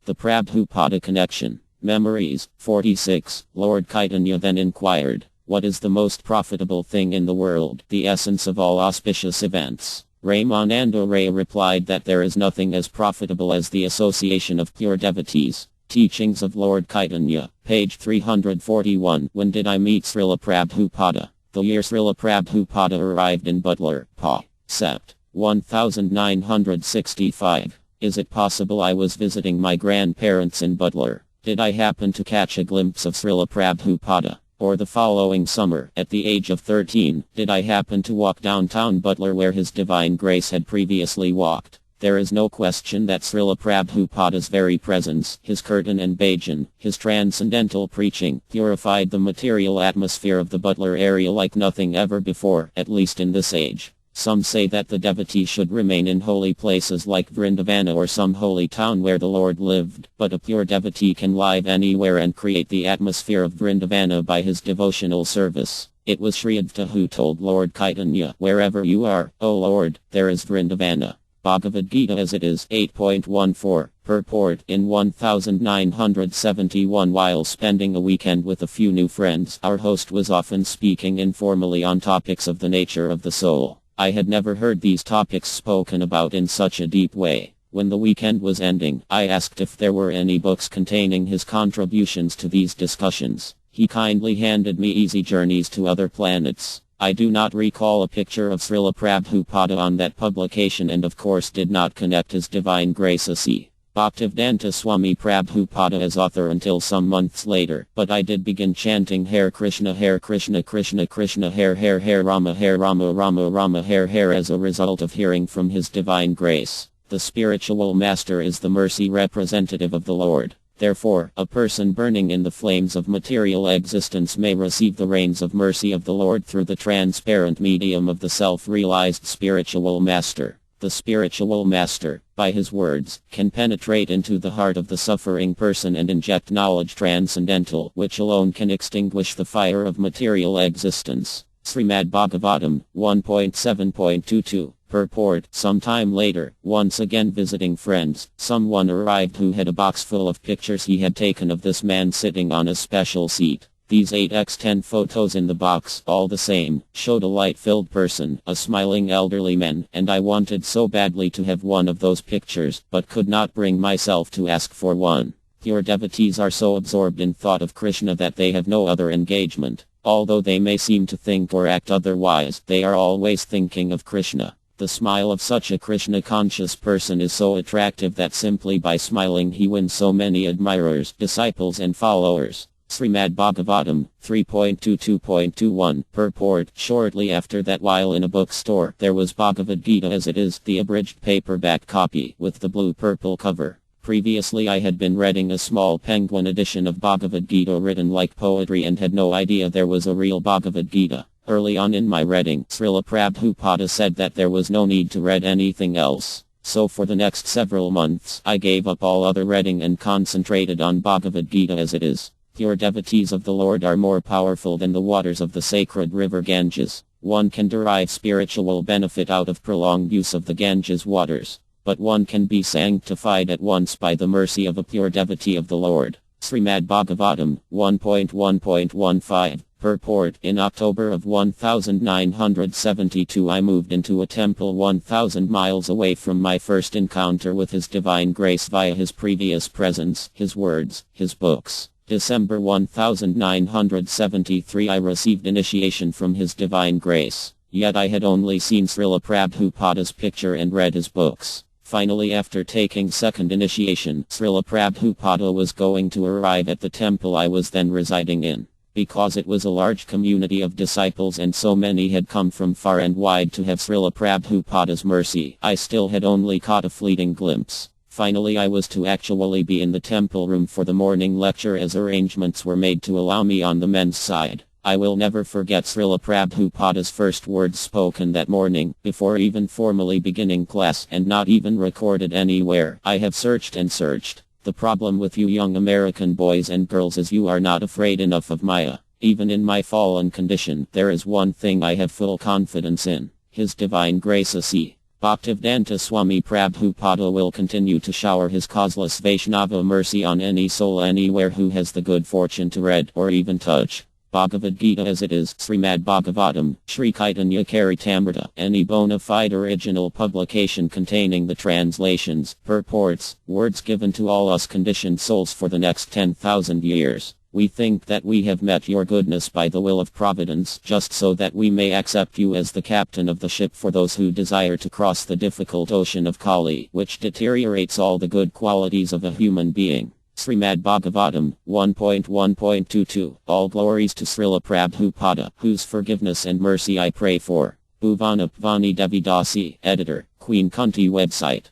The Prabhupada Connection. Memories. 46. Lord Chaitanya then inquired, "What is the most profitable thing in the world, the essence of all auspicious events?" Ramananda Raya replied that there is nothing as profitable as the association of pure devotees. Teachings of Lord Chaitanya, page 341. When did I meet Srila Prabhupada? The year Srila Prabhupada arrived in Butler, Pa. Sept. 1965. Is it possible I was visiting my grandparents in Butler? Did I happen to catch a glimpse of Srila Prabhupada? Or the following summer, at the age of 13, did I happen to walk downtown Butler where His Divine Grace had previously walked? There is no question that Srila Prabhupada's very presence, his kirtan and bhajan, his transcendental preaching, purified the material atmosphere of the Butler area like nothing ever before, at least in this age. Some say that the devotee should remain in holy places like Vrindavana or some holy town where the Lord lived, but a pure devotee can live anywhere and create the atmosphere of Vrindavana by his devotional service. It was Sri Advaita who told Lord Chaitanya, "Wherever you are, O Lord, there is Vrindavana." Bhagavad Gita as it is. 8.14. Purport. In 1971, while spending a weekend with a few new friends, our host was often speaking informally on topics of the nature of the soul. I had never heard these topics spoken about in such a deep way. When the weekend was ending, I asked if there were any books containing his contributions to these discussions. He kindly handed me Easy Journeys to Other Planets. I do not recall a picture of Srila Prabhupada on that publication and of course did not connect His Divine Grace A.C. Bhaktivedanta Swami Prabhupada as author until some months later, but I did begin chanting Hare Krishna Krishna Krishna Hare Rama Rama Rama Hare as a result of hearing from His Divine Grace. The spiritual master is the mercy representative of the Lord. Therefore, a person burning in the flames of material existence may receive the rains of mercy of the Lord through the transparent medium of the self-realized spiritual master. The spiritual master, by his words, can penetrate into the heart of the suffering person and inject knowledge transcendental, which alone can extinguish the fire of material existence. Srimad Bhagavatam, 1.7.22. Purport. Sometime later, once again visiting friends, someone arrived who had a box full of pictures he had taken of this man sitting on a special seat. These 8x10 photos in the box, all the same, showed a light-filled person, a smiling elderly man, and I wanted so badly to have one of those pictures, but could not bring myself to ask for one. Pure devotees are so absorbed in thought of Krishna that they have no other engagement. Although they may seem to think or act otherwise, they are always thinking of Krishna. The smile of such a Krishna-conscious person is so attractive that simply by smiling he wins so many admirers, disciples and followers. Srimad Bhagavatam, 3.22.21. Purport. Shortly after that, while in a bookstore, there was Bhagavad Gita as it is, the abridged paperback copy, with the blue-purple cover. Previously I had been reading a small penguin edition of Bhagavad Gita written like poetry and had no idea there was a real Bhagavad Gita. Early on in my reading, Srila Prabhupada said that there was no need to read anything else. So for the next several months, I gave up all other reading and concentrated on Bhagavad Gita as it is. Pure devotees of the Lord are more powerful than the waters of the sacred river Ganges. One can derive spiritual benefit out of prolonged use of the Ganges waters. But one can be sanctified at once by the mercy of a pure devotee of the Lord. Srimad Bhagavatam, 1.1.15. Purport. In October of 1972 I moved into a temple 1,000 miles away from my first encounter with His Divine Grace via His previous presence, His words, His books. December 1973 I received initiation from His Divine Grace. Yet I had only seen Srila Prabhupada's picture and read his books. Finally, after taking second initiation, Srila Prabhupada was going to arrive at the temple I was then residing in. Because it was a large community of disciples and so many had come from far and wide to have Srila Prabhupada's mercy, I still had only caught a fleeting glimpse. Finally I was to actually be in the temple room for the morning lecture as arrangements were made to allow me on the men's side. I will never forget Srila Prabhupada's first words spoken that morning, before even formally beginning class and not even recorded anywhere. I have searched and searched. The problem with you young American boys and girls is you are not afraid enough of Maya. Even in my fallen condition, there is one thing I have full confidence in. His Divine Grace A.C. Bhaktivedanta Swami Prabhupada will continue to shower his causeless Vaishnava mercy on any soul anywhere who has the good fortune to read or even touch Bhagavad Gita as it is, Srimad Bhagavatam, Sri Caitanya Charitamrita, any bona fide original publication containing the translations, purports, words given to all us conditioned souls for the next 10,000 years. We think that we have met your goodness by the will of Providence, just so that we may accept you as the captain of the ship for those who desire to cross the difficult ocean of Kali, which deteriorates all the good qualities of a human being. Srimad Bhagavatam 1.1.22 All glories to Srila Prabhupada, whose forgiveness and mercy I pray for. Bhuvanap Vani Devidasi, Editor, Queen Kunti website.